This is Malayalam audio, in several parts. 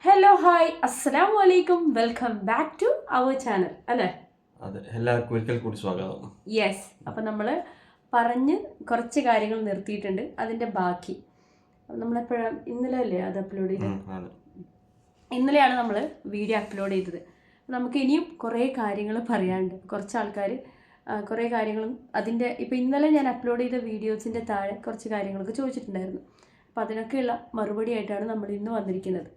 ഹലോ ഹായ് അസ്സലാമു അലൈക്കും welcome back to our channel അല്ലേ? അതെ, എല്ലാവർക്കും ഒരിക്കൽ കൂടി സ്വാഗതം. യെസ്. അപ്പം നമ്മൾ പറഞ്ഞ് കുറച്ച് കാര്യങ്ങൾ നിർത്തിയിട്ടുണ്ട്, അതിൻ്റെ ബാക്കി നമ്മളെപ്പോഴാണ് ഇന്നലെ അല്ലേ അത് അപ്ലോഡ് ചെയ്തത്? ഇന്നലെയാണ് നമ്മൾ വീഡിയോ അപ്ലോഡ് ചെയ്തത്. നമുക്ക് ഇനിയും കുറേ കാര്യങ്ങൾ പറയാനുണ്ട്. കുറച്ച് ആൾക്കാർ കുറേ കാര്യങ്ങളും അതിൻ്റെ ഇപ്പോൾ ഇന്നലെ ഞാൻ അപ്ലോഡ് ചെയ്ത വീഡിയോസിൻ്റെ താഴെ കുറച്ച് കാര്യങ്ങളൊക്കെ ചോദിച്ചിട്ടുണ്ടായിരുന്നു. അപ്പോൾ അതിനൊക്കെയുള്ള മറുപടി ആയിട്ടാണ് നമ്മൾ ഇന്ന് വന്നിരിക്കുന്നത്.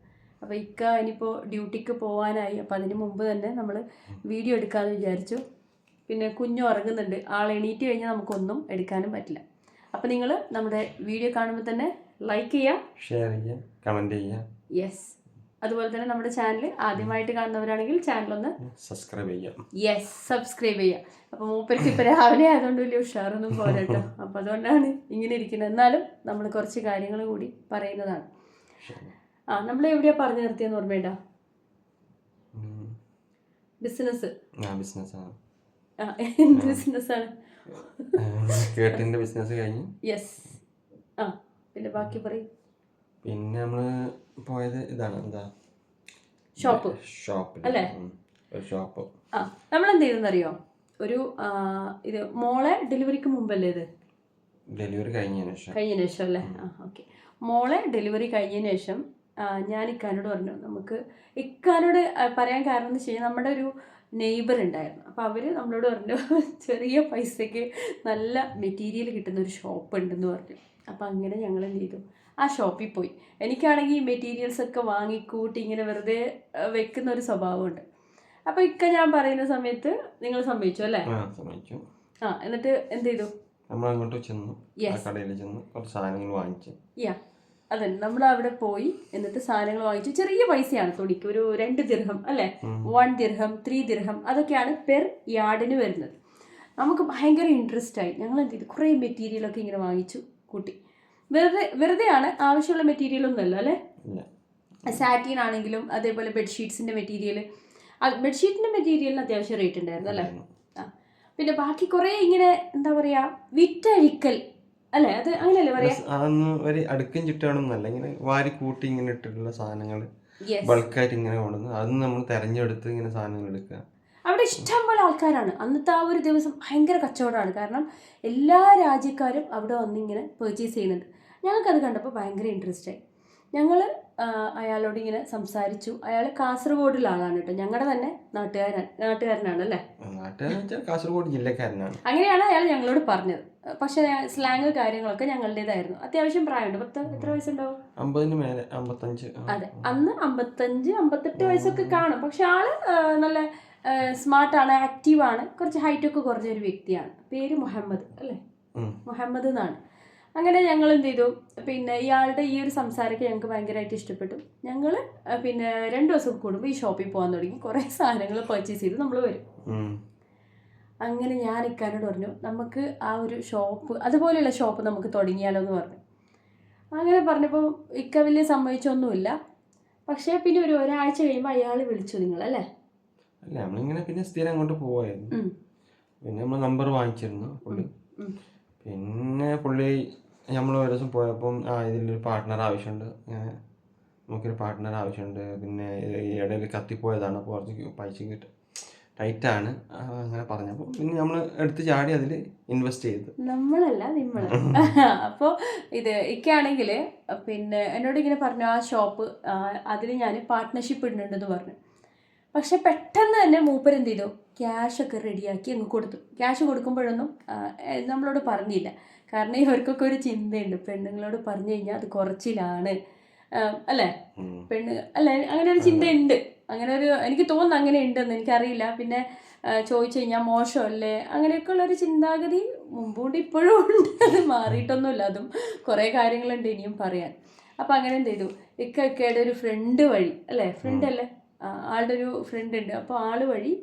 അപ്പോൾ ഇനിയിപ്പോൾ ഡ്യൂട്ടിക്ക് പോകാനായി. അപ്പോൾ അതിന് മുമ്പ് തന്നെ നമ്മൾ വീഡിയോ എടുക്കാമെന്ന് വിചാരിച്ചു. പിന്നെ കുഞ്ഞു ഉറങ്ങുന്നുണ്ട്, ആൾ എണീറ്റ് കഴിഞ്ഞാൽ നമുക്കൊന്നും എടുക്കാനും പറ്റില്ല. അപ്പോൾ നിങ്ങൾ നമ്മുടെ വീഡിയോ കാണുമ്പോൾ തന്നെ ലൈക്ക് ചെയ്യുക, ഷെയർ ചെയ്യുക, കമൻറ്റ് ചെയ്യുക. യെസ്. അതുപോലെ തന്നെ നമ്മുടെ ചാനൽ ആദ്യമായിട്ട് കാണുന്നവരാണെങ്കിൽ ചാനലൊന്ന് സബ്സ്ക്രൈബ് ചെയ്യുക. യെസ്, സബ്സ്ക്രൈബ് ചെയ്യുക. അപ്പോൾ മൂപ്പർക്ക് ഇപ്പോൾ രാവിലെ ആയതുകൊണ്ട് വലിയ ഉഷാറൊന്നും പോരാട്ടോ. അപ്പോൾ അതുകൊണ്ടാണ് ഇങ്ങനെ ഇരിക്കുന്നത്. എന്നാലും നമ്മൾ കുറച്ച് കാര്യങ്ങൾ കൂടി പറയുന്നതാണ്. നമ്മൾ എവിടെയാ പറഞ്ഞു നിർത്തിയെന്ന് ഓർമ്മയുണ്ടോ? ബിസിനസ്. എന്ത് ബിസിനസ്സാണ്? കേട്ടിന്റെ ബിസിനസ് കഴിഞ്ഞു. യെസ്. പിന്നെ ബാക്കി പറയും. പിന്നെ നമ്മള് പോയത് ഇതാണ്, എന്താ, ഷോപ്പ് അല്ലേ? ഒരു ഷോപ്പ്. നമ്മളെന്ത് ചെയ്തെന്നറിയോ? ഒരു ഇത് മോളെ ഡെലിവറിക്ക് മുമ്പല്ലേ ഇത്? ഡെലിവറി കഴിഞ്ഞതിന് ശേഷം അല്ലേ? ഓക്കെ. മോളെ ഡെലിവറി കഴിഞ്ഞതിന് ശേഷം ഞാൻ ഇക്കാനോട് പറഞ്ഞു, നമുക്ക് ഇക്കാനോട് പറയാൻ കാരണം എന്ന് വെച്ച് കഴിഞ്ഞാൽ നമ്മുടെ ഒരു നെയ്ബർ ഉണ്ടായിരുന്നു. അപ്പോൾ അവർ നമ്മളോട് പറഞ്ഞു ചെറിയ പൈസയ്ക്ക് നല്ല മെറ്റീരിയൽ കിട്ടുന്ന ഒരു ഷോപ്പ് ഉണ്ടെന്ന് പറഞ്ഞു. അപ്പോൾ അങ്ങനെ ഞങ്ങൾ എന്ത് ചെയ്തു, ആ ഷോപ്പിൽ പോയി. എനിക്കാണെങ്കിൽ ഈ മെറ്റീരിയൽസൊക്കെ വാങ്ങിക്കൂട്ടി ഇങ്ങനെ വെറുതെ വെക്കുന്ന ഒരു സ്വഭാവമുണ്ട്. അപ്പോൾ ഞാൻ പറയുന്ന സമയത്ത് നിങ്ങൾ സമ്മതിച്ചു അല്ലേ? എന്നിട്ട് എന്ത് ചെയ്തു? നമ്മൾ അങ്ങോട്ട് ചെന്നു, കടയിൽ ചെന്ന് കുറച്ച് സാധനങ്ങൾ വാങ്ങിച്ചു. അതെ, നമ്മൾ അവിടെ പോയി എന്നിട്ട് സാധനങ്ങൾ വാങ്ങിച്ചു. ചെറിയ പൈസയാണ് തുണിക്ക്, ഒരു 2 ദിർഹം അല്ലേ, 1 ദിർഹം, 3 ദിർഹം, അതൊക്കെയാണ് പെർ യാർഡിന് വരുന്നത്. നമുക്ക് ഭയങ്കര ഇൻട്രസ്റ്റ് ആയി. ഞങ്ങൾ എന്ത് ചെയ്തു, കുറേ മെറ്റീരിയലൊക്കെ ഇങ്ങനെ വാങ്ങിച്ചു കൂട്ടി. വെറുതെയാണ്, ആവശ്യമുള്ള മെറ്റീരിയലൊന്നും അല്ല അല്ലേ? സാറ്റീൻ ആണെങ്കിലും അതേപോലെ ബെഡ്ഷീറ്റ്സിൻ്റെ മെറ്റീരിയൽ, ബെഡ്ഷീറ്റിൻ്റെ മെറ്റീരിയലിന് അത്യാവശ്യം റേറ്റ് ഉണ്ടായിരുന്നു അല്ലേ? പിന്നെ ബാക്കി കുറേ ഇങ്ങനെ എന്താ പറയുക, വിറ്റഴിക്കൽ അല്ലേ, അത് അങ്ങനെയല്ലേ പറയാ? അതൊന്നും ഒരു അടുക്കും ചുറ്റാണൊന്നല്ല, ഇങ്ങനെ വാരി കൂട്ടി ഇങ്ങനെ ഇട്ടിട്ടുള്ള സാധനങ്ങൾ ബൾക്കായിട്ട് ഇങ്ങനെ കൊണ്ടുവന്ന് അതൊന്നും നമ്മൾ തെരഞ്ഞെടുത്ത് ഇങ്ങനെ സാധനങ്ങൾ എടുക്കുക. അവിടെ ഇഷ്ടംപോലെ ആൾക്കാരാണ്. അന്നത്തെ ആ ഒരു ദിവസം ഭയങ്കര കച്ചവടമാണ്. കാരണം എല്ലാ രാജ്യക്കാരും അവിടെ വന്നിങ്ങനെ പർച്ചേസ് ചെയ്യുന്നുണ്ട്. ഞങ്ങൾക്കത് കണ്ടപ്പോൾ ഭയങ്കര ഇൻട്രസ്റ്റ് ആയി. ഞങ്ങൾ അയാളോട് ഇങ്ങനെ സംസാരിച്ചു. അയാൾ കാസർഗോഡുള്ള ആളാണ് കേട്ടോ, ഞങ്ങളുടെ തന്നെ നാട്ടുകാരനാണ് അല്ലേ? കാസർഗോഡ് ജില്ലക്കാരനാണ്. അങ്ങനെയാണ് അയാൾ ഞങ്ങളോട് പറഞ്ഞത്. പക്ഷെ സ്ലാങ് കാര്യങ്ങളൊക്കെ ഞങ്ങളുടേതായിരുന്നു. അത്യാവശ്യം പ്രായമുണ്ട്. എത്ര വയസ്സുണ്ടാവും? 50-ന് മേലെ, 55. അതെ, അന്ന് 55, 58 വയസ്സൊക്കെ കാണും. പക്ഷെ ആള് നല്ല സ്മാർട്ടാണ്, ആക്റ്റീവാണ്, കുറച്ച് ഹൈറ്റൊക്കെ കുറഞ്ഞൊരു വ്യക്തിയാണ്. പേര് മുഹമ്മദ് അല്ലേ? മുഹമ്മദ് എന്നാണ്. അങ്ങനെ ഞങ്ങൾ എന്ത് ചെയ്തു, പിന്നെ ഇയാളുടെ ഈ ഒരു സംസാരമൊക്കെ ഞങ്ങൾക്ക് ഭയങ്കരമായിട്ട് ഇഷ്ടപ്പെട്ടു. ഞങ്ങൾ പിന്നെ 2 ദിവസം കൂടുമ്പോൾ ഈ ഷോപ്പിൽ പോകാൻ തുടങ്ങി. കുറേ സാധനങ്ങൾ പർച്ചേസ് ചെയ്ത് നമ്മൾ വരും. അങ്ങനെ ഞാൻ ഇക്കാനോട് പറഞ്ഞു, നമുക്ക് ആ ഒരു ഷോപ്പ്, അതുപോലെയുള്ള ഷോപ്പ് നമുക്ക് തുടങ്ങിയാലോ എന്ന് പറഞ്ഞു. അങ്ങനെ പറഞ്ഞപ്പോൾ ഇക്ക വലിയ സമ്മതിച്ചൊന്നുമില്ല. പക്ഷേ പിന്നെ ഒരാഴ്ച കഴിയുമ്പോൾ അയാൾ വിളിച്ചു നിങ്ങളല്ലേ? അല്ല, നമ്മളിങ്ങനെ പിന്നെ സ്ഥിരം അങ്ങോട്ട് പോവായിരുന്നു. പിന്നെ നമ്മൾ നമ്പർ വാങ്ങിച്ചിരുന്നു പുള്ളി. പിന്നെ പുള്ളി നമ്മൾ ഒരു ദിവസം പോയപ്പം ഇതിലൊരു പാർട്ട്ണർ ആവശ്യമുണ്ട്, നമുക്കൊരു പാർട്ട്ണർ ആവശ്യമുണ്ട്, പിന്നെ ഈ ഇടയിൽ കത്തിപ്പോയതാണ്, അപ്പോൾ കുറച്ച് പൈസ കിട്ടും, ടൈറ്റാണ്, അങ്ങനെ പറഞ്ഞപ്പോൾ പിന്നെ നമ്മൾ എടുത്ത് ചാടി അതിൽ ഇൻവെസ്റ്റ് ചെയ്തു. നമ്മളല്ല, നിങ്ങൾ. അപ്പോൾ ഇക്കാണെങ്കിൽ പിന്നെ എന്നോട് ഇങ്ങനെ പറഞ്ഞു, ആ ഷോപ്പ് അതിൽ ഞാൻ പാർട്ട്ണർഷിപ്പ് ഇടുന്നുണ്ടെന്ന് പറഞ്ഞു. പക്ഷെ പെട്ടെന്ന് തന്നെ മൂപ്പർ എന്ത് ചെയ്തു, ക്യാഷൊക്കെ റെഡിയാക്കി അങ്ങ് കൊടുത്തു. ക്യാഷ് കൊടുക്കുമ്പോഴൊന്നും നമ്മളോട് പറഞ്ഞില്ല. കാരണം ഇവർക്കൊക്കെ ഒരു ചിന്തയുണ്ട്, പെണ്ണുങ്ങളോട് പറഞ്ഞു കഴിഞ്ഞാൽ അത് കുറച്ചിലാണ് അല്ലേ? അല്ലേ, അങ്ങനെ ഒരു ചിന്തയുണ്ട്. അങ്ങനെ ഒരു, എനിക്ക് തോന്നുന്നു അങ്ങനെ ഉണ്ടെന്ന്, എനിക്കറിയില്ല. പിന്നെ ചോദിച്ചു കഴിഞ്ഞാൽ മോശമല്ലേ, അങ്ങനെയൊക്കെ ഉള്ളൊരു ചിന്താഗതി മുമ്പുണ്ട്, ഇപ്പോഴും ഉണ്ട്. അത് മാറിയിട്ടൊന്നുമില്ല. അതും കുറേ കാര്യങ്ങളുണ്ട് ഇനിയും പറയാൻ. അപ്പം അങ്ങനെ എന്ത് ചെയ്തു, ഇക്കയുടെ ഒരു ഫ്രണ്ട് വഴി അല്ലേ, ഫ്രണ്ട് അല്ലേ, ആളുടെ ഒരു ഫ്രണ്ട് ഉണ്ട്. അപ്പോൾ ആൾ വഴി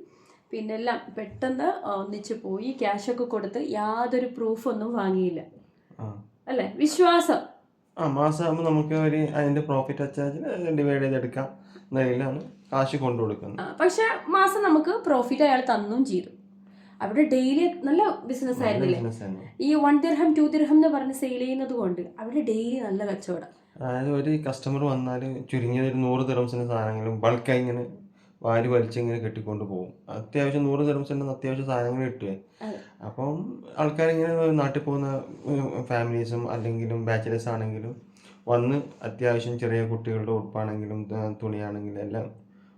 പിന്നെ എല്ലാം പെട്ടെന്ന് ഒന്നിച്ച് പോയി, ക്യാഷൊക്കെ കൊടുത്ത് യാതൊരു പ്രൂഫൊന്നും വാങ്ങിയില്ല അല്ലേ? വിശ്വാസം. മാസമാകുമ്പോൾ നമുക്ക് അതിൻ്റെ പ്രോഫിറ്റ് വെച്ചാൽ ഡിവൈഡ് ചെയ്തെടുക്കാം എന്നതിലാണ് കാശ് കൊണ്ടു കൊടുക്കുന്നത്. പക്ഷെ മാസം നമുക്ക് പ്രോഫിറ്റ് അയാൾ തന്നും ചെയ്തു. അവിടെ ഡെയിലി നല്ല ബിസിനസ് ആയിരുന്നില്ലേ? ഈ 1 ദിർഹം 2 ദിർഹം എന്ന് പറഞ്ഞ് സെയിൽ ചെയ്യുന്നത് കൊണ്ട് അവിടെ ഡെയിലി നല്ല കച്ചവടം. അതായത് ഒരു കസ്റ്റമർ വന്നാൽ ചുരുങ്ങിയത് ഒരു 100 ദിറംസിൻ്റെ സാധനങ്ങളും ബൾക്കായി ഇങ്ങനെ വാരി വലിച്ച് ഇങ്ങനെ കെട്ടിക്കൊണ്ട് പോകും. അത്യാവശ്യം 100 ദിറംസിൻ്റെ അത്യാവശ്യം സാധനങ്ങൾ കിട്ടുകയെ. അപ്പം ആൾക്കാരിങ്ങനെ നാട്ടിൽ പോകുന്ന ഫാമിലീസും അല്ലെങ്കിലും ബാച്ചിലേഴ്സ് ആണെങ്കിലും വന്ന് അത്യാവശ്യം ചെറിയ കുട്ടികളുടെ ഉടുപ്പാണെങ്കിലും തുണിയാണെങ്കിലും എല്ലാം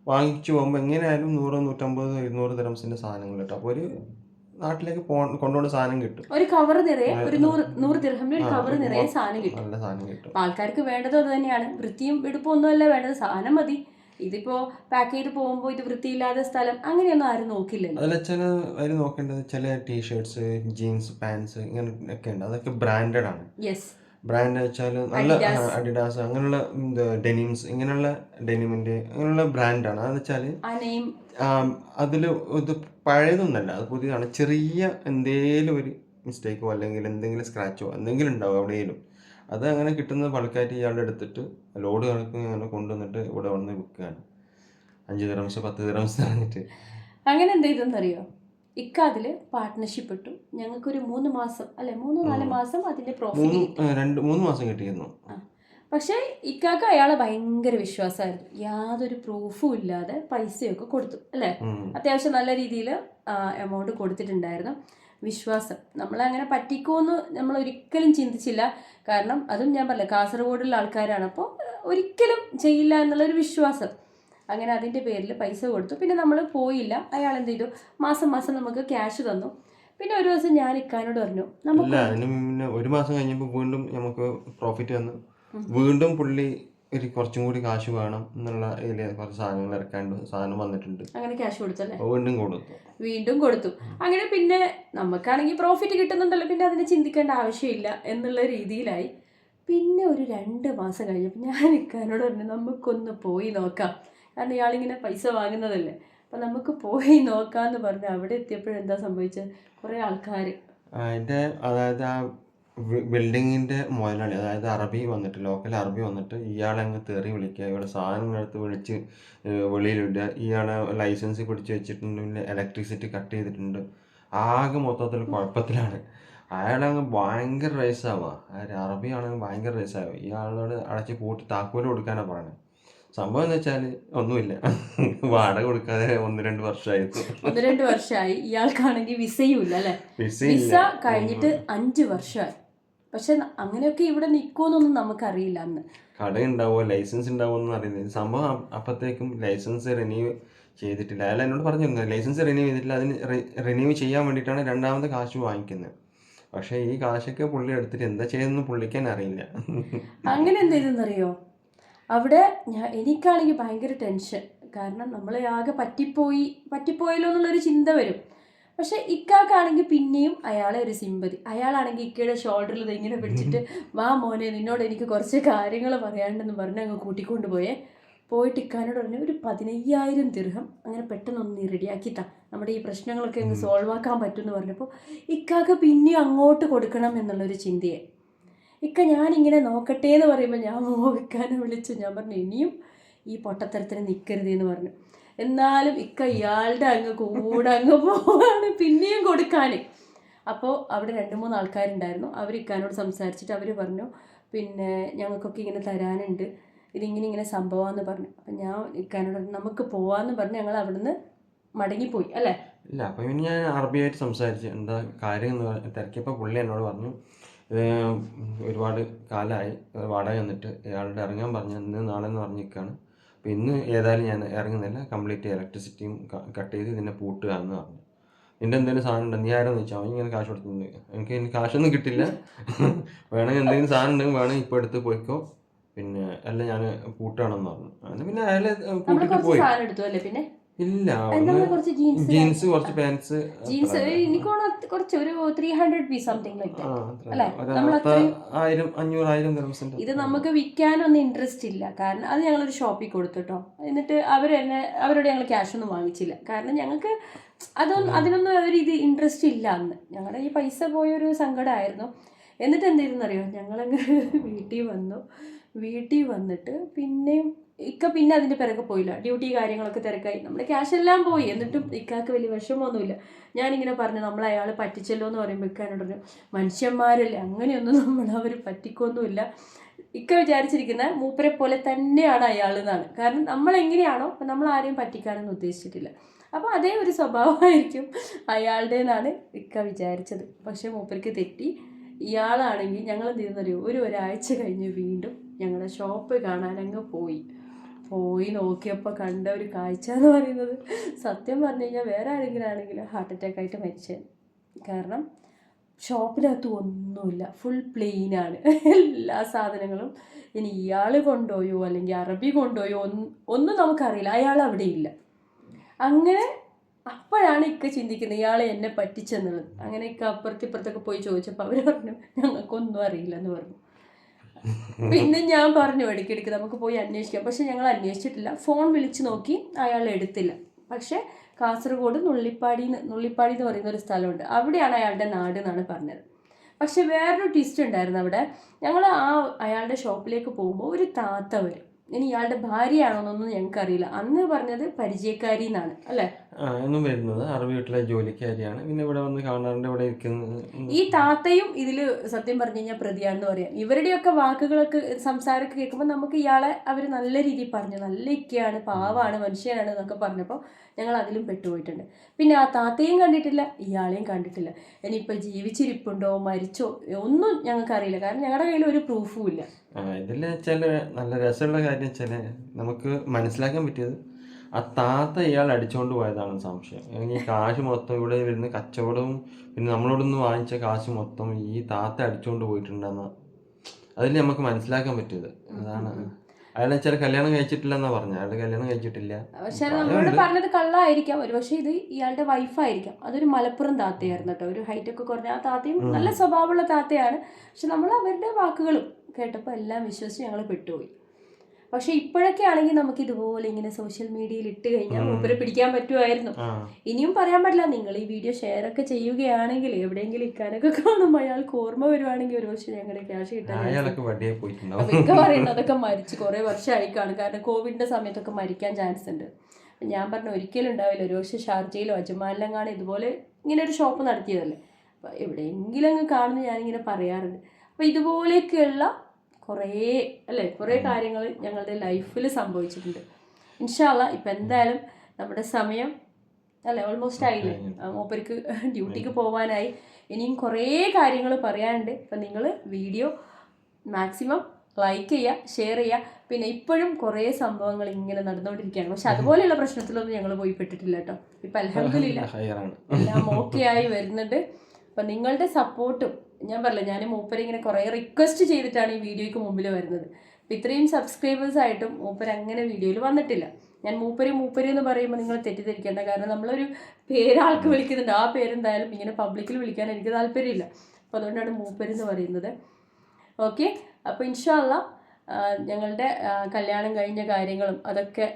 വാങ്ങിച്ചു പോകുമ്പോൾ എങ്ങനെയായാലും 100, 150, 200 ദിറംസിൻ്റെ സാധനങ്ങൾ കിട്ടും. അപ്പോൾ ഒരു നാട്ടിലേക്ക് കൊണ്ടുപോകുന്ന സാധനം കിട്ടും. ഒരു കവർ നിറയെ ഒരു 100 ദിർഹമിന് ഒരു കവർ നിറയെ സാധനം കിട്ടും. നല്ല സാധനം കിട്ടും. ആൾക്കാർക്ക് വേണ്ടത് അത് തന്നെയാണ്. വൃത്തിയും വെടുപ്പൊന്നും അല്ല വേണ്ടത്, സാധനം മതി. ഇതിപ്പോ പാക്ക് ചെയ്ത് പോകുമ്പോൾ ഇത് വൃത്തിയില്ലാത്ത സ്ഥലം അങ്ങനെയൊന്നും ആരും നോക്കില്ലല്ലോ. അതിൽ ചില അവർ നോക്കേണ്ടത് ചില ടീഷർട്സ്, ജീൻസ്, പാൻസ് ഇങ്ങനെ ഒക്കെ ഉണ്ട്. അതൊക്കെ ബ്രാൻഡഡ് ആണ്. യെസ്, ബ്രാൻഡ് വെച്ചാൽ നല്ല അഡിഡാസ് അങ്ങനെയുള്ള ഡെനിംസ്, ഇങ്ങനെയുള്ള ഡെനിമിൻ്റെ അങ്ങനെയുള്ള ബ്രാൻഡാണ്. അതെന്ന് വെച്ചാൽ ആ നെയിം അതിൽ ഇത് പഴയതൊന്നല്ല, അത് പുതിയതാണ്. ചെറിയ എന്തേലും ഒരു മിസ്റ്റേക്കോ അല്ലെങ്കിൽ എന്തെങ്കിലും സ്ക്രാച്ചോ എന്തെങ്കിലും ഉണ്ടാവും എവിടെയെങ്കിലും. അത് അങ്ങനെ കിട്ടുന്ന ബൾക്കായിട്ട് ഇയാളുടെ എടുത്തിട്ട് ലോഡ് കണക്ക് അങ്ങനെ കൊണ്ടുവന്നിട്ട് ഇവിടെ വന്ന് വിൽക്കുകയാണ്. 5 ദിറംസ് 10 ദിറംസ് പറഞ്ഞിട്ട്. അങ്ങനെ എന്ത് ചെയ്തെന്നറിയോ, അതില് പാർട്ട്ണർഷിപ്പ് ഇട്ടു. ഞങ്ങൾക്കൊരു 3 മാസം അല്ലെ 3-4 മാസം അതിന്റെ പ്രോഫിറ്റ് 3 മാസം കിട്ടിയിരുന്നു. പക്ഷേ ഇക്കാക്ക് അയാളെ ഭയങ്കര വിശ്വാസമായിരുന്നു. യാതൊരു പ്രൂഫും ഇല്ലാതെ പൈസയൊക്കെ കൊടുത്തു അല്ലേ. അത്യാവശ്യം നല്ല രീതിയിൽ എമൗണ്ട് കൊടുത്തിട്ടുണ്ടായിരുന്നു. വിശ്വാസം നമ്മളങ്ങനെ പറ്റിക്കുമെന്ന് നമ്മൾ ഒരിക്കലും ചിന്തിച്ചില്ല. കാരണം അതും ഞാൻ പറഞ്ഞില്ല, കാസർഗോഡുള്ള ആൾക്കാരാണ്. അപ്പോൾ ഒരിക്കലും ചെയ്യില്ല എന്നുള്ളൊരു വിശ്വാസം. അങ്ങനെ അതിൻ്റെ പേരിൽ പൈസ കൊടുത്തു. പിന്നെ നമ്മൾ പോയില്ല. അയാൾ എന്ത് ചെയ്തു, മാസം മാസം നമുക്ക് ക്യാഷ് തന്നു. പിന്നെ ഒരു ദിവസം ഞാൻ ഇക്കാനോട് പറഞ്ഞു, നമുക്ക് പിന്നെ 1 മാസം കഴിഞ്ഞപ്പോൾ വീണ്ടും നമുക്ക് പ്രോഫിറ്റ് വന്നു. വീണ്ടും പുള്ളി ഒരു കുറച്ചും കൂടി കാശ് വേണം എന്നുള്ള ഇതിൽ കുറച്ച് സാധനങ്ങൾ ഇറക്കാണ്ട് സാധനം വന്നിട്ടുണ്ട്. അങ്ങനെ ക്യാഷ് കൊടുത്തല്ലേ, വീണ്ടും കൊടുത്തു. അങ്ങനെ പിന്നെ നമുക്കാണെങ്കിൽ പ്രോഫിറ്റ് കിട്ടുന്നുണ്ടല്ലോ, പിന്നെ അതിനെ ചിന്തിക്കേണ്ട ആവശ്യമില്ല എന്നുള്ള രീതിയിലായി. പിന്നെ ഒരു 2 മാസം കഴിഞ്ഞപ്പോൾ ഞാൻ ഇക്കാനോട് പറഞ്ഞു, നമുക്കൊന്ന് പോയി നോക്കാം. കാരണം ഇയാളിങ്ങനെ പൈസ വാങ്ങുന്നതല്ലേ, അപ്പം നമുക്ക് പോയി നോക്കാമെന്ന് പറഞ്ഞു. അവിടെ എത്തിയപ്പോഴെന്താ സംഭവിച്ചത്, കുറേ ആൾക്കാർ അതിൻ്റെ അതായത് ആ ബിൽഡിങ്ങിൻ്റെ മുതലാളി, അതായത് അറബി വന്നിട്ട്, ലോക്കൽ അറബി വന്നിട്ട് ഇയാളെ അങ്ങ് തെറി വിളിക്കുക, ഇവിടെ സാധനങ്ങളെടുത്ത് വിളിച്ച് വെളിയിലിടുക, ഇയാളെ ലൈസൻസ് പിടിച്ച് വെച്ചിട്ടുണ്ട്, ഇലക്ട്രിസിറ്റി കട്ട് ചെയ്തിട്ടുണ്ട്, ആകെ മൊത്തത്തിൽ കുഴപ്പത്തിലാണ്. അയാളങ്ങ് ഭയങ്കര റേസാവുക. അറബിയാണെങ്കിൽ ഭയങ്കര റേസാവുക. ഇയാളോട് അടച്ച് പൂട്ടി താക്കോല് കൊടുക്കാനാണ് പറയുന്നത്. സംഭവം എന്ന് വെച്ചാൽ ഒന്നുമില്ല, വാടക കൊടുക്കാതെ 1-2 വർഷമായി. ഇയാൾക്കാണെങ്കിൽ വിസയും ഇല്ല അല്ലേ. വിസ കഴിഞ്ഞിട്ട് 5 വർഷമായി. പക്ഷെ അങ്ങനെയൊക്കെ ഇവിടെ നിൽക്കുമെന്നൊന്നും നമുക്കറിയില്ല. അന്ന് കട ഉണ്ടാവുമോ ലൈസൻസ് ഉണ്ടാവുമെന്നൊന്നും അറിയില്ല. സംഭവം അപ്പോഴത്തേക്കും ലൈസൻസ് റിന്യൂ ചെയ്തിട്ടില്ല. അയാൾ എന്നോട് പറഞ്ഞിരുന്നു ലൈസൻസ് റിന്യൂ ചെയ്തിട്ടില്ല. അതിന് റിന്യൂ ചെയ്യാൻ വേണ്ടിയിട്ടാണ് 2ാമത് കാശ് വാങ്ങിക്കുന്നത്. പക്ഷേ ഈ കാശൊക്കെ പുള്ളി എടുത്തിട്ട് എന്താ ചെയ്യുന്നത് പുള്ളിക്കാൻ അറിയില്ല. അങ്ങനെ എന്ത് ചെയ്തെന്നറിയോ, അവിടെ എനിക്കാണെങ്കിൽ ഭയങ്കര ടെൻഷൻ. കാരണം നമ്മളെ ആകെ പറ്റിപ്പോയല്ലോ എന്നുള്ളൊരു ചിന്ത വരും. പക്ഷെ ഇക്കാക്കാണെങ്കിൽ പിന്നെയും അയാളെ ഒരു സിമ്പതി. അയാളാണെങ്കിൽ ഇക്കയുടെ ഷോൾഡറിൽ ഇങ്ങനെ പിടിച്ചിട്ട്, വാ മോനെ നിന്നോട് എനിക്ക് കുറച്ച് കാര്യങ്ങൾ പറയാണ്ടെന്ന് പറഞ്ഞ് അങ്ങ് കൂട്ടിക്കൊണ്ട് പോയിട്ട് ഇക്കാനോട് പറഞ്ഞു, ഒരു 15,000 ദിർഹം അങ്ങനെ പെട്ടെന്നൊന്ന് റെഡിയാക്കിത്താ, നമ്മുടെ ഈ പ്രശ്നങ്ങളൊക്കെ അങ്ങ് സോൾവ് ആക്കാൻ പറ്റുമെന്ന് പറഞ്ഞപ്പോൾ ഇക്കാക്ക് പിന്നെയും അങ്ങോട്ട് കൊടുക്കണം എന്നുള്ളൊരു ചിന്തയെ. ഞാനിങ്ങനെ നോക്കട്ടെ എന്ന് പറയുമ്പോൾ ഞാൻ ഇക്കാനെ വിളിച്ചു. ഞാൻ പറഞ്ഞു, ഇനിയും ഈ പൊട്ടത്തരത്തിന് നിൽക്കരുത് എന്ന് പറഞ്ഞു. എന്നാലും ഇയാളുടെ കൂടെ അങ്ങ് പോവാണ് പിന്നെയും കൊടുക്കാൻ. അപ്പോൾ അവിടെ 2-3 ആൾക്കാരുണ്ടായിരുന്നു. അവർ ഇക്കാനോട് സംസാരിച്ചിട്ട് അവർ പറഞ്ഞു, പിന്നെ ഞങ്ങൾക്കൊക്കെ ഇങ്ങനെ തരാനുണ്ട്, ഇതിങ്ങനെ സംഭവമാണെന്ന് പറഞ്ഞു. അപ്പം ഞാൻ ഇക്കാനോട് നമുക്ക് പോവാമെന്ന് പറഞ്ഞ് ഞങ്ങൾ അവിടുന്ന് മടങ്ങിപ്പോയി അല്ലേ. ഇല്ല, അപ്പം പിന്നെ ഞാൻ അറബിയായിട്ട് സംസാരിച്ച് എന്താ കാര്യം എന്ന് തിരക്കിയപ്പോൾ പുള്ളി എന്നോട് പറഞ്ഞു, ഒരുപാട് കാലമായി വാടക വന്നിട്ട് ഇയാളുടെ ഇറങ്ങാൻ പറഞ്ഞു, ഇന്ന് നാളെ എന്ന് പറഞ്ഞിരിക്കുകയാണ്. അപ്പോൾ ഇന്ന് ഏതായാലും ഞാൻ ഇറങ്ങുന്നില്ല, കംപ്ലീറ്റ് ഇലക്ട്രിസിറ്റിയും കട്ട് ചെയ്ത് ഇതിനെ പൂട്ടുക എന്ന് പറഞ്ഞു. നിൻ്റെ എന്തെങ്കിലും സാധനം ഉണ്ടോ, നീ ആരെന്ന് ചോദിച്ചാൽ അവൻ ഇങ്ങനെ കാശ് കൊടുത്തിട്ടുണ്ട്. എനിക്ക് കാശൊന്നും കിട്ടില്ല, വേണമെങ്കിൽ എന്തെങ്കിലും സാധനം ഉണ്ടെങ്കിൽ വേണമെങ്കിൽ ഇപ്പോൾ എടുത്ത് പോയിക്കോ, പിന്നെ അല്ല ഞാൻ പൂട്ടാണെന്ന് പറഞ്ഞു. അങ്ങനെ പിന്നെ അയാളെ പൂട്ടിട്ട് പോയി. ഇല്ല, ജീൻസ്, കുറച്ച് പാൻസ്, കുറച്ച് ഒരു 300 പീസ് സംതിങ് ലൈക്ക് അല്ലേ. 500 ദിർഹംസിന്റെ ഇത് നമുക്ക് വിൽക്കാനൊന്നും ഇൻട്രസ്റ്റ് ഇല്ല. കാരണം അത് ഞങ്ങളൊരു ഷോപ്പിൽ കൊടുത്തിട്ടോ. എന്നിട്ട് അവരോട് ഞങ്ങൾ ക്യാഷ് ഒന്നും വാങ്ങിച്ചില്ല. കാരണം ഞങ്ങൾക്ക് അതിനൊന്നും ഒരു ഇത് ഇൻട്രസ്റ്റ് ഇല്ല. അന്ന് ഞങ്ങളുടെ ഈ പൈസ പോയൊരു സങ്കടമായിരുന്നു. എന്നിട്ട് എന്ത് ചെയ്തെന്നറിയോ, ഞങ്ങളങ്ങ് വീട്ടിൽ വന്നിട്ട് പിന്നെ അതിൻ്റെ പിറകെ പോയില്ല. ഡ്യൂട്ടി കാര്യങ്ങളൊക്കെ തിരക്കായി, നമ്മുടെ ക്യാഷ് എല്ലാം പോയി. എന്നിട്ടും ഇക്കാക്ക് വലിയ വിഷമമൊന്നുമില്ല. ഞാനിങ്ങനെ പറഞ്ഞു, നമ്മൾ അയാൾ പറ്റിച്ചല്ലോ എന്ന് പറയുമ്പോൾ ഇക്കാനോട് പറഞ്ഞു, മനുഷ്യന്മാരല്ലേ, അങ്ങനെയൊന്നും അവർ പറ്റിക്കൊന്നുമില്ല, ഇക്ക വിചാരിച്ചിരിക്കുന്ന മൂപ്പരെ പോലെ തന്നെയാണ് അയാൾ എന്നാണ്. കാരണം നമ്മൾ എങ്ങനെയാണോ അപ്പം നമ്മൾ ആരെയും പറ്റിക്കാനൊന്നും ഉദ്ദേശിച്ചിട്ടില്ല. അപ്പോൾ അതേ ഒരു സ്വഭാവമായിരിക്കും അയാളുടെ എന്നാണ് ഇക്ക വിചാരിച്ചത്. പക്ഷേ മൂപ്പർക്ക് തെറ്റി. ഇയാളാണെങ്കിൽ ഞങ്ങൾ എന്ത് ചെയ്യുന്നറിയോ, ഒരാഴ്ച കഴിഞ്ഞ് വീണ്ടും ഞങ്ങളുടെ ഷോപ്പ് കാണാൻ അങ്ങ് പോയി നോക്കിയപ്പോൾ കണ്ട ഒരു കാഴ്ച എന്ന് പറയുന്നത്, സത്യം പറഞ്ഞു കഴിഞ്ഞാൽ വേറെ ആരെങ്കിലും ആണെങ്കിൽ ഹാർട്ട് അറ്റാക്ക് ആയിട്ട് മരിച്ചത്. കാരണം ഷോപ്പിനകത്ത് ഒന്നുമില്ല, ഫുൾ പ്ലെയിനാണ് എല്ലാ സാധനങ്ങളും. ഇനി ഇയാൾ കൊണ്ടുപോയോ അല്ലെങ്കിൽ അറബി കൊണ്ടുപോയോ ഒന്നും നമുക്കറിയില്ല, അയാൾ അവിടെ ഇല്ല. അങ്ങനെ അപ്പോഴാണ് ഇക്ക ചിന്തിക്കുന്നത് ഇയാളെ എന്നെ പറ്റിച്ചെന്നുള്ളത്. അങ്ങനെ ഇക്ക അപ്പുറത്തിപ്പുറത്തൊക്കെ പോയി ചോദിച്ചപ്പോൾ അവർ പറഞ്ഞു ഞങ്ങൾക്കൊന്നും അറിയില്ല എന്ന് പറഞ്ഞു. പിന്നെ ഞാൻ പറഞ്ഞു ഇടയ്ക്കിടയ്ക്ക് നമുക്ക് പോയി അന്വേഷിക്കാം. പക്ഷെ ഞങ്ങൾ അന്വേഷിച്ചിട്ടില്ല. ഫോൺ വിളിച്ച് നോക്കി, അയാൾ എടുത്തില്ല. പക്ഷേ കാസർഗോഡ് നുള്ളിപ്പാടി എന്ന് പറയുന്ന ഒരു സ്ഥലമുണ്ട്, അവിടെയാണ് അയാളുടെ നാട് എന്നാണ് പറഞ്ഞത്. പക്ഷെ വേറൊരു ട്വിസ്റ്റ് ഉണ്ടായിരുന്നു അവിടെ. ഞങ്ങൾ അയാളുടെ ഷോപ്പിലേക്ക് പോകുമ്പോൾ ഒരു താത്ത വരും. ഇനി ഇയാളുടെ ഭാര്യയാണോന്നൊന്നും ഞങ്ങൾക്കറിയില്ല. അന്ന് പറഞ്ഞത് പരിചയക്കാരി എന്നാണ് അല്ലേ? എന്നും വരുന്നത് അറബി വീട്ടിലെ ജോലിക്കാരിയാണ്. പിന്നെ ഇവിടെ വന്ന് കാണാറുണ്ട്, ഇവിടെ ഇരിക്കുന്നത്. ഈ താത്തയും ഇതിൽ സത്യം പറഞ്ഞു കഴിഞ്ഞാൽ പ്രതിയാണെന്ന് പറയാം. ഇവരുടെയൊക്കെ വാക്കുകളൊക്കെ സംസാരമൊക്കെ കേൾക്കുമ്പോൾ നമുക്ക് ഇയാളെ അവർ നല്ല രീതിയിൽ പറഞ്ഞു, നല്ല ഇക്കയാണ്, പാവാണ്, മനുഷ്യനാണ് എന്നൊക്കെ പറഞ്ഞപ്പോൾ ഞങ്ങൾ അതിലും പെട്ടുപോയിട്ടുണ്ട്. പിന്നെ ആ താത്തയും കണ്ടിട്ടില്ല, ഇയാളെയും കണ്ടിട്ടില്ല. ഇനിയിപ്പോൾ ജീവിച്ചിരിപ്പുണ്ടോ മരിച്ചോ ഒന്നും ഞങ്ങൾക്കറിയില്ല. കാരണം ഞങ്ങളുടെ കയ്യിൽ ഒരു പ്രൂഫും ഇല്ല. ഇതിൽ വെച്ചാൽ നല്ല രസമുള്ള കാര്യം വെച്ചാൽ നമുക്ക് മനസ്സിലാക്കാൻ പറ്റിയത് ആ താത്ത ഇയാൾ അടിച്ചുകൊണ്ട് പോയതാണ് സംശയം. അല്ലെങ്കിൽ കാശ് മൊത്തം ഇവിടെ വരുന്ന കച്ചവടവും പിന്നെ നമ്മളോടൊന്ന് വാങ്ങിച്ച കാശ് മൊത്തം ഈ താത്ത അടിച്ചുകൊണ്ട് പോയിട്ടുണ്ടെന്ന് അതിൽ നമുക്ക് മനസ്സിലാക്കാൻ പറ്റിയത് അതാണ്. അയാൾ വെച്ചാൽ കല്യാണം കഴിച്ചിട്ടില്ലെന്നാ പറഞ്ഞു. അയാൾ കല്യാണം കഴിച്ചിട്ടില്ല. പക്ഷെ നമ്മളോട് പറഞ്ഞത് കള്ളായിരിക്കാം. ഒരു പക്ഷേ ഇത് ഇയാളുടെ വൈഫായിരിക്കാം. അതൊരു മലപ്പുറം താത്തയായിരുന്നു കേട്ടോ, ഒരു ഹൈറ്റ് ഒക്കെ കുറഞ്ഞ ആ താത്തയും നല്ല സ്വഭാവമുള്ള താത്തയാണ്. പക്ഷെ നമ്മൾ അവരുടെ വാക്കുകളും കേട്ടപ്പോൾ എല്ലാം വിശ്വസിച്ച് ഞങ്ങൾ പെട്ടുപോയി. പക്ഷെ ഇപ്പോഴൊക്കെ ആണെങ്കിൽ നമുക്ക് ഇതുപോലെ ഇങ്ങനെ സോഷ്യൽ മീഡിയയിൽ ഇട്ട് കഴിഞ്ഞാൽ മൂപ്പരെ പിടിക്കാൻ പറ്റുമായിരുന്നു. ഇനിയും പറയാൻ പറ്റില്ല. നിങ്ങൾ ഈ വീഡിയോ ഷെയർ ഒക്കെ ചെയ്യുകയാണെങ്കിൽ എവിടെയെങ്കിലും ഇക്കാനൊക്കെ കാണുമ്പോൾ അയാൾക്ക് ഓർമ്മ വരുവാണെങ്കിൽ ഒരു പക്ഷേ ഞങ്ങളുടെ ക്യാഷ് കിട്ടാൻ ഒക്കെ പറയുന്നത് അതൊക്കെ മരിച്ച് കുറേ വർഷമായി കാണും. കാരണം കോവിഡിന്റെ സമയത്തൊക്കെ മരിക്കാൻ ചാൻസ് ഉണ്ട്. ഞാൻ പറഞ്ഞു ഒരിക്കലും ഉണ്ടാവില്ല. ഒരു പക്ഷേ ഷാർജയിലോ അജ്മാനിലും കാണും ഇതുപോലെ ഇങ്ങനെ ഒരു ഷോപ്പ് നടത്തിയതല്ലേ. അപ്പം എവിടെയെങ്കിലും അങ്ങ് കാണുന്നു ഞാനിങ്ങനെ പറയാറുണ്ട്. അപ്പം ഇതുപോലെയൊക്കെയുള്ള കുറേ കാര്യങ്ങൾ ഞങ്ങളുടെ ലൈഫിൽ സംഭവിച്ചിട്ടുണ്ട്. ഇൻഷാ അല്ലാഹ് ഇപ്പം എന്തായാലും നമ്മുടെ സമയം അല്ലേ ഓൾമോസ്റ്റ് ആയില്ലേ, മൂപ്പർക്ക് ഡ്യൂട്ടിക്ക് പോകാനായി. ഇനിയും കുറേ കാര്യങ്ങൾ പറയാനുണ്ട്. അപ്പം നിങ്ങൾ വീഡിയോ മാക്സിമം ലൈക്ക് ചെയ്യുക, ഷെയർ ചെയ്യുക. പിന്നെ ഇപ്പോഴും കുറേ സംഭവങ്ങൾ ഇങ്ങനെ നടന്നുകൊണ്ടിരിക്കുകയാണ്. പക്ഷെ അതുപോലെയുള്ള പ്രശ്നത്തിലൊന്നും ഞങ്ങൾ പോയി പെട്ടിട്ടില്ല കേട്ടോ. ഇപ്പം അൽഹംദുലില്ലാഹ് എല്ലാം ഓക്കെ ആയി വരുന്നുണ്ട്. അപ്പം നിങ്ങളുടെ സപ്പോർട്ടും ഞാൻ പറഞ്ഞില്ല, ഞാൻ മൂപ്പരെ ഇങ്ങനെ കുറേ റിക്വസ്റ്റ് ചെയ്തിട്ടാണ് ഈ വീഡിയോയ്ക്ക് മുമ്പിൽ വരുന്നത്. അപ്പം ഇത്രയും സബ്സ്ക്രൈബേഴ്സ് ആയിട്ടും മൂപ്പര് അങ്ങനെ വീഡിയോയിൽ വന്നിട്ടില്ല. ഞാൻ മൂപ്പര് എന്ന് പറയുമ്പോൾ നിങ്ങൾ തെറ്റിദ്ധരിക്കേണ്ട. കാരണം നമ്മളൊരു പേരാൾക്ക് വിളിക്കുന്നുണ്ട്, ആ പേരെന്തായാലും ഇങ്ങനെ പബ്ലിക്കിൽ വിളിക്കാൻ എനിക്ക് താല്പര്യമില്ല. അപ്പോൾ അതുകൊണ്ടാണ് മൂപ്പര് എന്ന് പറയുന്നത്. ഓക്കെ, അപ്പോൾ ഇൻഷാ അല്ലാഹ് ഞങ്ങളുടെ കല്യാണം കഴിഞ്ഞ കാര്യങ്ങളും അതൊക്കെ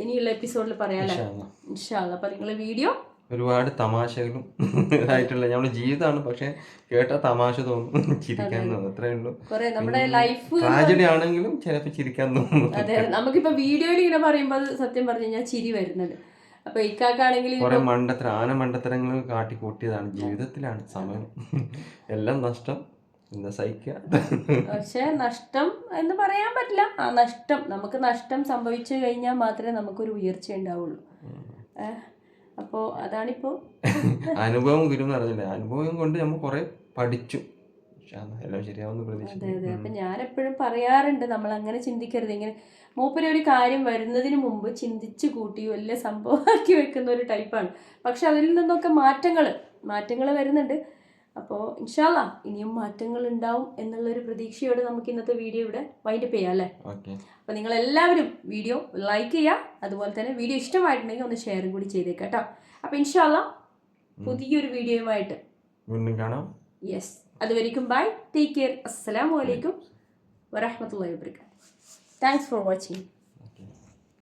ഇനിയുള്ള എപ്പിസോഡിൽ പറയാമല്ലേ ഇൻഷാ അല്ലാഹ്. അപ്പോൾ നിങ്ങൾ വീഡിയോ ഒരുപാട് തമാശകളും ഇതായിട്ടുള്ള നമ്മുടെ ജീവിതമാണ്. പക്ഷെ കേട്ട തമാശ തോന്നും, ചിരിക്കാൻ തോന്നും, അത്രേ ഉള്ളൂ. നമ്മുടെ ലൈഫ് ട്രാജഡി ആണെങ്കിലും ചിലപ്പോൾ ചിരിക്കാൻ തോന്നും. അതെ, നമുക്കിപ്പോ വീഡിയോയിൽ ഇങ്ങനെ പറയുമ്പോൾ സത്യം പറഞ്ഞു കഴിഞ്ഞാൽ ചിരി വരുന്നത്. അപ്പൊ ഇക്കാണെങ്കിൽ കുറെ മണ്ടത്തരങ്ങൾ കാട്ടിക്കൂട്ടിയതാണ്. ജീവിതത്തിലാണ് സമയം എല്ലാം നഷ്ടം, എന്താ സഹിക്കുക. പക്ഷെ നഷ്ടം എന്ന് പറയാൻ പറ്റില്ല. ആ നമുക്ക് നഷ്ടം സംഭവിച്ചു കഴിഞ്ഞാൽ മാത്രമേ നമുക്കൊരു ഉയർച്ച ഉണ്ടാവുള്ളൂ. അപ്പോൾ അതാണിപ്പോൾ അനുഭവം ഗുരു എന്ന് പറഞ്ഞില്ലേ, അനുഭവം കൊണ്ട് നമ്മൾ കുറെ പഠിച്ചു. എല്ലാം ശരിയാവുന്ന പ്രതീക്ഷ. അതെ അതെ. അപ്പം ഞാൻ എപ്പോഴും പറയാറുണ്ട് നമ്മൾ അങ്ങനെ ചിന്തിക്കരുത്. ഇങ്ങനെ മൂപ്പര് ഒരു കാര്യം വരുന്നതിന് മുമ്പ് ചിന്തിച്ച് കൂട്ടി വലിയ സംഭവമാക്കി വെക്കുന്ന ഒരു ടൈപ്പാണ്. പക്ഷെ അതിൽ നിന്നൊക്കെ മാറ്റങ്ങൾ വരുന്നുണ്ട്. അപ്പോൾ ഇൻഷാ അല്ലാഹ് ഇനിയും മാറ്റങ്ങൾ ഉണ്ടാവും എന്നുള്ളൊരു പ്രതീക്ഷയോടെ നമുക്ക് ഇന്നത്തെ വീഡിയോ ഇവിടെ വൈൻഡപ്പ് ചെയ്യാം അല്ലേ. അപ്പോൾ നിങ്ങളെല്ലാവരും വീഡിയോ ലൈക്ക് ചെയ്യുക, അതുപോലെ തന്നെ വീഡിയോ ഇഷ്ടമായിട്ടുണ്ടെങ്കിൽ ഒന്ന് ഷെയറും കൂടി ചെയ്തേക്കാം കേട്ടോ. അപ്പോൾ ഇൻഷാ അല്ലാഹ് പുതിയൊരു വീഡിയോയുമായിട്ട് വീണ്ടും കാണാം. യെസ്, അതുവരെയ്ക്കും ബൈ, ടേക്ക് കെയർ, അസ്സലാമു അലൈക്കും വറഹ്മത്തുള്ളാഹി വബറകാതുഹു. Thanks for watching.